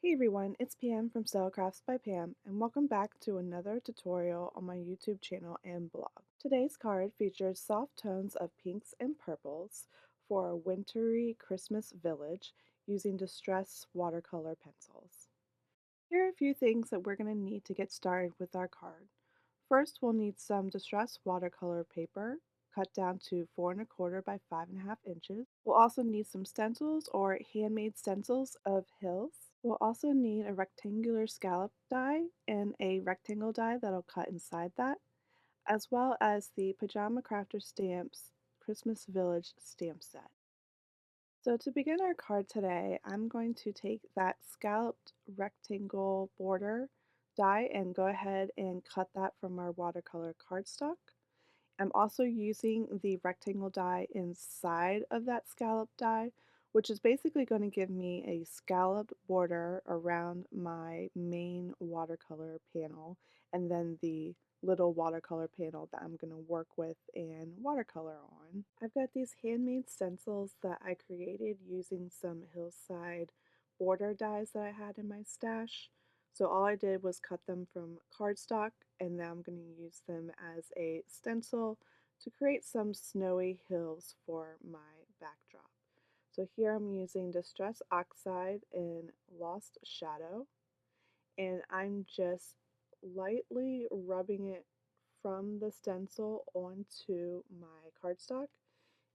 Hey everyone, it's Pam from Crafts by Pam, and welcome back to another tutorial on my YouTube channel and blog. Today's card features soft tones of pinks and purples for a wintry Christmas village using distress watercolor pencils. Here are a few things that we're going to need to get started with our card. First, we'll need some distress watercolor paper cut down to 4¼ by 5½ inches. We'll also need some stencils or handmade stencils of hills. We'll also need a rectangular scallop die and a rectangle die that'll cut inside that, as well as the Pajama Crafter Stamps Christmas Village stamp set. So to begin our card today, I'm going to take that scalloped rectangle border die and go ahead and cut that from our watercolor cardstock. I'm also using the rectangle die inside of that scallop die, which is basically going to give me a scalloped border around my main watercolor panel, and then the little watercolor panel that I'm going to work with and watercolor on. I've got these handmade stencils that I created using some hillside border dies that I had in my stash. So all I did was cut them from cardstock, and now I'm going to use them as a stencil to create some snowy hills for my backdrop. So here I'm using Distress Oxide in Lost Shadow, and I'm just lightly rubbing it from the stencil onto my cardstock.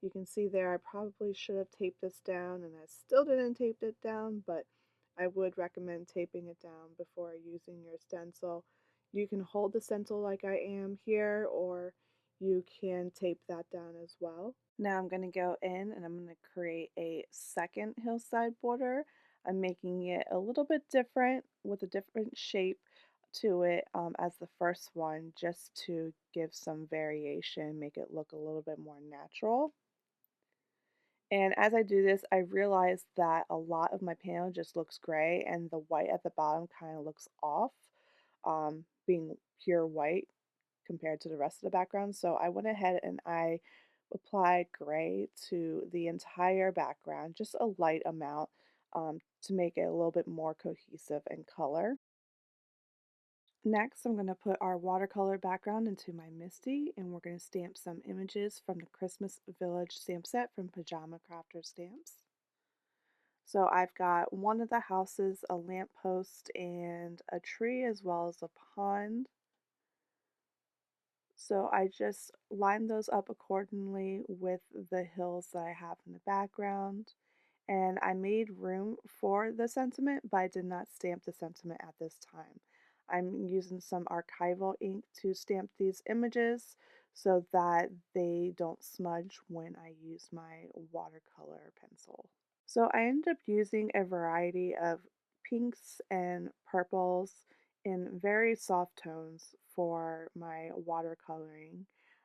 You can see there I probably should have taped this down, and I still didn't tape it down, but I would recommend taping it down before using your stencil. You can hold the stencil like I am here, or you can tape that down as well. Now I'm going to go in and I'm going to create a second hillside border. I'm making it a little bit different with a different shape to it as the first one, just to give some variation, make it look a little bit more natural. And as I do this, I realize that a lot of my panel just looks gray and the white at the bottom kind of looks off, being pure white compared to the rest of the background. So I went ahead and I applied gray to the entire background, just a light amount, to make it a little bit more cohesive in color. Next, I'm going to put our watercolor background into my Misty, and we're going to stamp some images from the Christmas Village stamp set from Pajama Crafter Stamps. So I've got one of the houses, a lamppost, and a tree, as well as a pond. So I just lined those up accordingly with the hills that I have in the background. And I made room for the sentiment, but I did not stamp the sentiment at this time. I'm using some archival ink to stamp these images so that they don't smudge when I use my watercolor pencil. So I ended up using a variety of pinks and purples in very soft tones for my watercoloring.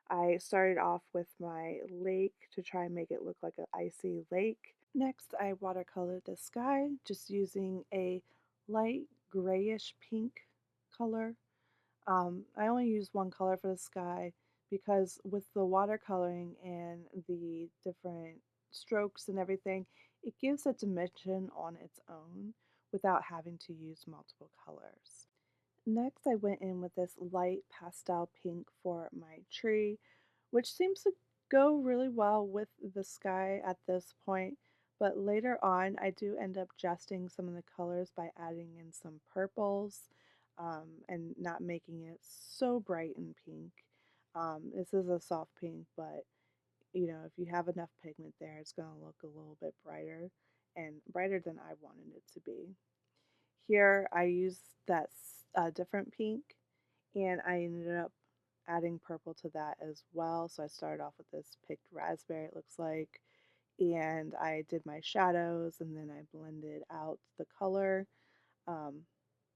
I started off with my lake to try and make it look like an icy lake. Next, I watercolored the sky just using a light grayish pink color. I only used one color for the sky because with the watercoloring and the different strokes and everything, it gives a dimension on its own without having to use multiple colors. Next, I went in with this light pastel pink for my tree, which seems to go really well with the sky at this point, but later on I do end up adjusting some of the colors by adding in some purples, and not making it so bright and pink. This is a soft pink, but if you have enough pigment there, it's going to look a little bit brighter and brighter than I wanted it to be. Here I used that different pink, and I ended up adding purple to that as well. So I started off with this picked raspberry, it looks like, and I did my shadows and then I blended out the color. Um,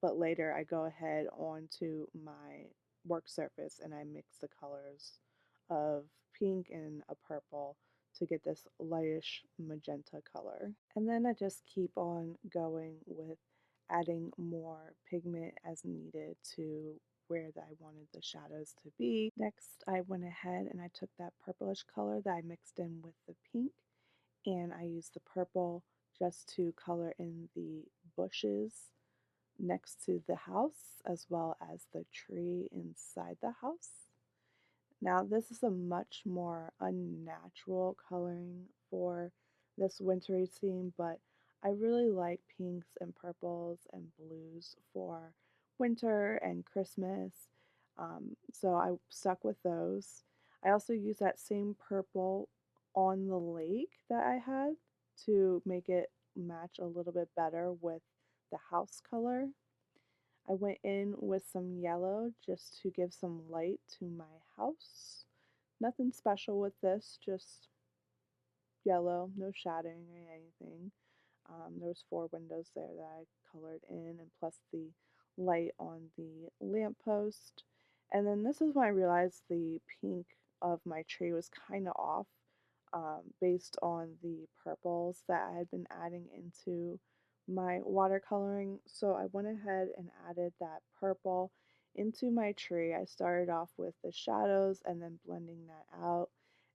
but later I go ahead onto my work surface and I mix the colors of pink and a purple to get this lightish magenta color. And then I just keep on going with adding more pigment as needed to where that I wanted the shadows to be. Next, I went ahead and I took that purplish color that I mixed in with the pink, and I used the purple just to color in the bushes next to the house as well as the tree inside the house. Now, this is a much more unnatural coloring for this wintry theme, but I really like pinks and purples and blues for winter and Christmas. So I stuck with those. I also used that same purple on the lake that I had to make it match a little bit better with the house color. I went in with some yellow just to give some light to my house. Nothing special with this, just yellow, no shading or anything. There was 4 windows there that I colored in, and plus the light on the lamppost. And then this is when I realized the pink of my tree was kind of off, based on the purples that I had been adding into my watercoloring. So I went ahead and added that purple into my tree. I started off with the shadows and then blending that out,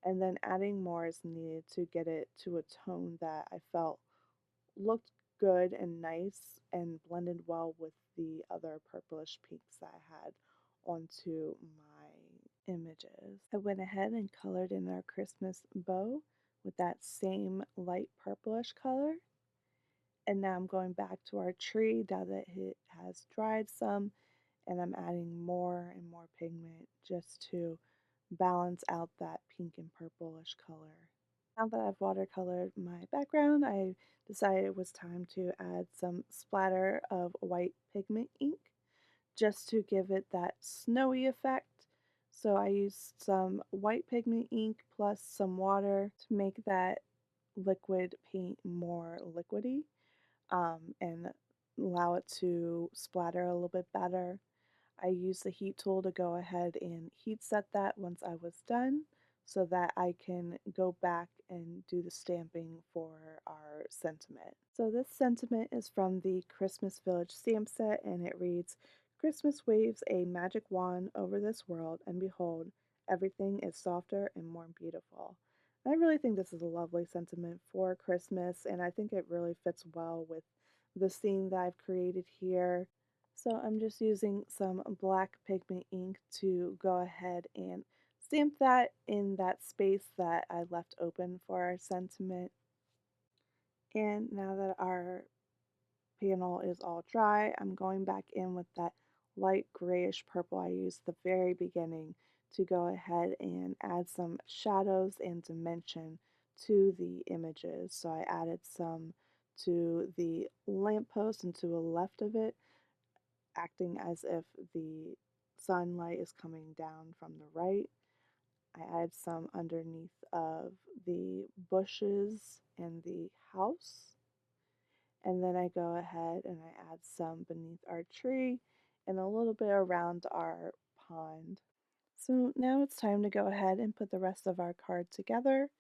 and then adding more as needed to get it to a tone that I felt looked good and nice and blended well with the other purplish pinks that I had onto my images. I went ahead and colored in our Christmas bow with that same light purplish color. And now I'm going back to our tree now that it has dried some, and I'm adding more and more pigment just to balance out that pink and purplish color. Now that I've watercolored my background, I decided it was time to add some splatter of white pigment ink just to give it that snowy effect. So I used some white pigment ink plus some water to make that liquid paint more liquidy, and allow it to splatter a little bit better. I used the heat tool to go ahead and heat set that once I was done so that I can go back and do the stamping for our sentiment. So this sentiment is from the Christmas Village stamp set, and it reads, "Christmas waves a magic wand over this world, and behold, everything is softer and more beautiful." And I really think this is a lovely sentiment for Christmas, and I think it really fits well with the scene that I've created here. So I'm just using some black pigment ink to go ahead and stamp that in that space that I left open for our sentiment. And now that our panel is all dry, I'm going back in with that light grayish purple I used at the very beginning to go ahead and add some shadows and dimension to the images. So I added some to the lamppost and to the left of it, acting as if the sunlight is coming down from the right. I added some underneath of the bushes and the house. And then I go ahead and I add some beneath our tree and a little bit around our pond. So now it's time to go ahead and put the rest of our card together.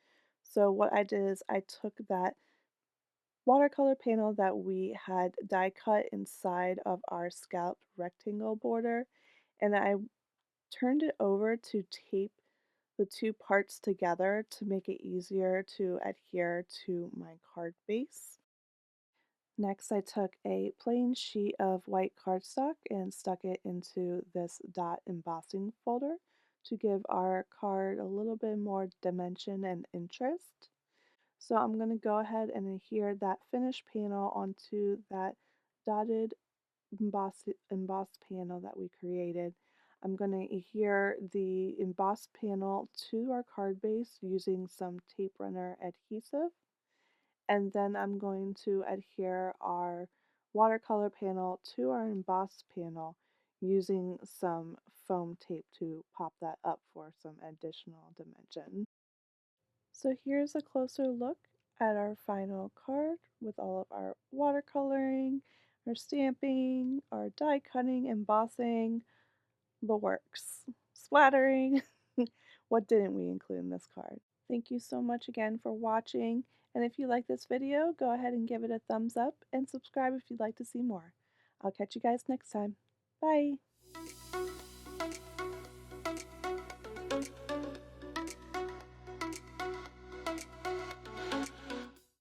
So what I did is I took that watercolor panel that we had die cut inside of our scalloped rectangle border, and I turned it over to tape the two parts together to make it easier to adhere to my card base. Next, I took a plain sheet of white cardstock and stuck it into this dot embossing folder to give our card a little bit more dimension and interest. So I'm going to go ahead and adhere that finished panel onto that dotted embossed panel that we created. I'm going to adhere the embossed panel to our card base using some tape runner adhesive, and then I'm going to adhere our watercolor panel to our embossed panel using some foam tape to pop that up for some additional dimension. So here's a closer look at our final card with all of our watercoloring, our stamping, our die cutting, embossing, the works, splattering. What didn't we include in this card? Thank you so much again for watching, and if you like this video, go ahead and give it a thumbs up and subscribe if you'd like to see more. I'll catch you guys next time. Bye!